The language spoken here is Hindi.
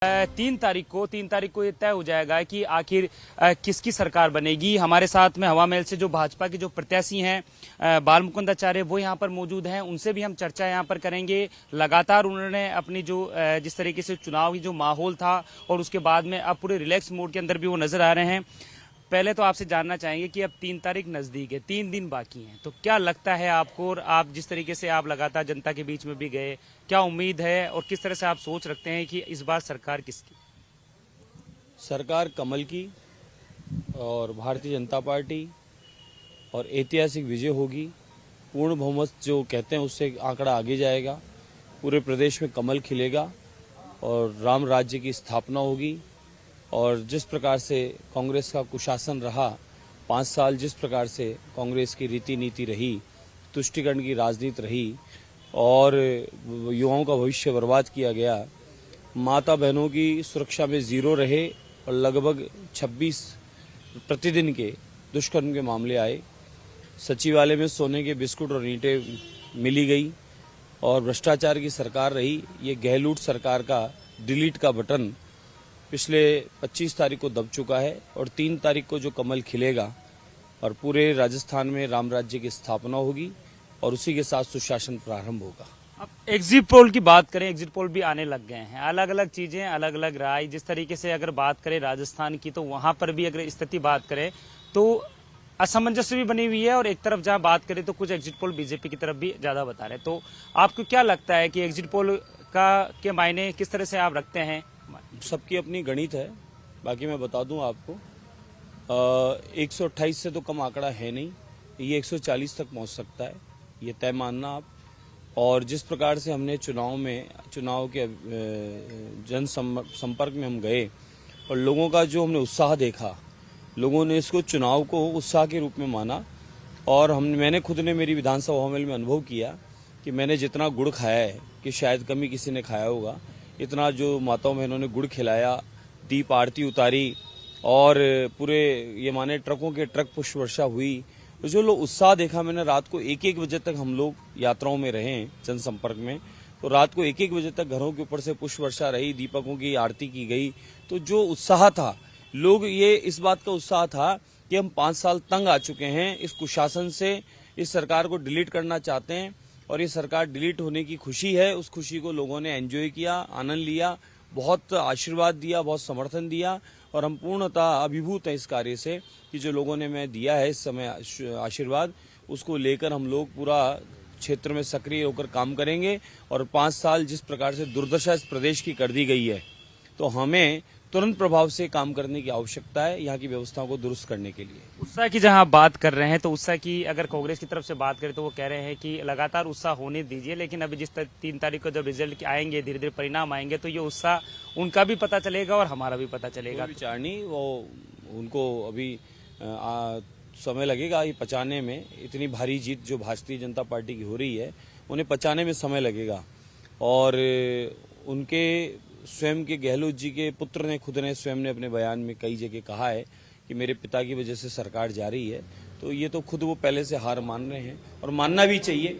तीन तारीख को ये तय हो जाएगा कि आखिर किसकी सरकार बनेगी। हमारे साथ में हवा महल से जो भाजपा के जो प्रत्याशी हैं बाल मुकुंद आचार्य, वो यहाँ पर मौजूद हैं। उनसे भी हम चर्चा यहाँ पर करेंगे। लगातार उन्होंने अपनी जो जिस तरीके से चुनाव की जो माहौल था और उसके बाद में अब पूरे रिलैक्स मोड के अंदर भी वो नजर आ रहे हैं। पहले तो आपसे जानना चाहेंगे कि अब 3 तारीख नजदीक है, 3 दिन बाकी हैं, तो क्या लगता है आपको, और आप जिस तरीके से आप लगातार जनता के बीच में भी गए, क्या उम्मीद है और किस तरह से आप सोच रखते हैं कि इस बार सरकार किसकी? सरकार कमल की और भारतीय जनता पार्टी और ऐतिहासिक विजय होगी। पूर्ण बहुमत जो कहते हैं उससे आंकड़ा आगे जाएगा। पूरे प्रदेश में कमल खिलेगा और राम राज्य की स्थापना होगी। और जिस प्रकार से कांग्रेस का कुशासन रहा 5 साल, जिस प्रकार से कांग्रेस की रीति नीति रही, तुष्टीकरण की राजनीति रही और युवाओं का भविष्य बर्बाद किया गया, माता बहनों की सुरक्षा में जीरो रहे और लगभग 26 प्रतिदिन के दुष्कर्म के मामले आए। सचिवालय में सोने के बिस्कुट और ईंटें मिली गई और भ्रष्टाचार की सरकार रही। ये गहलोत सरकार का डिलीट का बटन पिछले 25 तारीख को दब चुका है और 3 तारीख को जो कमल खिलेगा और पूरे राजस्थान में राम राज्य की स्थापना होगी और उसी के साथ सुशासन प्रारंभ होगा। अब एग्जिट पोल की बात करें, एग्जिट पोल भी आने लग गए हैं, अलग अलग चीजें, अलग अलग राय। जिस तरीके से अगर बात करें राजस्थान की, तो वहां पर भी अगर स्थिति बात करें तो असमंजस भी बनी हुई है और एक तरफ जहां बात करें तो कुछ एग्जिट पोल बीजेपी की तरफ भी ज्यादा बता रहे हैं। तो आपको क्या लगता है कि एग्जिट पोल का के मायने किस तरह से आप रखते हैं? सबकी अपनी गणित है। बाकी मैं बता दूं आपको, 128 से तो कम आंकड़ा है नहीं, ये 140 तक पहुंच सकता है, ये तय मानना आप। और जिस प्रकार से हमने चुनाव के जन संपर्क में हम गए और लोगों का जो हमने उत्साह देखा, लोगों ने इसको चुनाव को उत्साह के रूप में माना। और मैंने खुद ने मेरी विधानसभा हॉल में अनुभव किया कि मैंने जितना गुड़ खाया है कि शायद कम ही किसी ने खाया होगा, इतना जो माताओं बहनों ने गुड़ खिलाया, दीप आरती उतारी और पूरे ये माने ट्रकों के ट्रक पुष्प वर्षा हुई। तो जो लोग उत्साह देखा मैंने, रात को 1-1 बजे तक हम लोग यात्राओं में रहे जनसंपर्क में, तो रात को 1-1 बजे तक घरों के ऊपर से पुष्प वर्षा रही, दीपकों की आरती की गई। तो जो उत्साह था, लोग ये इस बात का उत्साह था कि हम 5 साल तंग आ चुके हैं इस कुशासन से, इस सरकार को डिलीट करना चाहते हैं और ये सरकार डिलीट होने की खुशी है। उस खुशी को लोगों ने एंजॉय किया, आनंद लिया, बहुत आशीर्वाद दिया, बहुत समर्थन दिया और हम पूर्णतः अभिभूत हैं इस कार्य से कि जो लोगों ने मैं दिया है इस समय आशीर्वाद, उसको लेकर हम लोग पूरा क्षेत्र में सक्रिय होकर काम करेंगे। और 5 साल जिस प्रकार से दुर्दशा इस प्रदेश की कर दी गई है, तो हमें तुरंत प्रभाव से काम करने की आवश्यकता है यहाँ की व्यवस्थाओं को दुरुस्त करने के लिए। उत्साह की जहां आप बात कर रहे हैं, तो उत्साह की अगर कांग्रेस की तरफ से बात करें तो वो कह रहे हैं कि लगातार उत्साह होने दीजिए, लेकिन अभी जिस 3 तारीख को जब रिजल्ट आएंगे, धीरे धीरे परिणाम आएंगे, तो ये उत्साह उनका भी पता चलेगा और हमारा भी पता चलेगा। विचार नहीं, वो उनको अभी समय लगेगा ये पचाने में। इतनी भारी जीत जो भारतीय जनता पार्टी की हो रही है, उन्हें पचाने में समय लगेगा। और उनके स्वयं के गहलोत जी के पुत्र ने खुद ने स्वयं ने अपने बयान में कई जगह कहा है कि मेरे पिता की वजह से सरकार जा रही है। तो ये तो खुद वो पहले से हार मान रहे हैं और मानना भी चाहिए।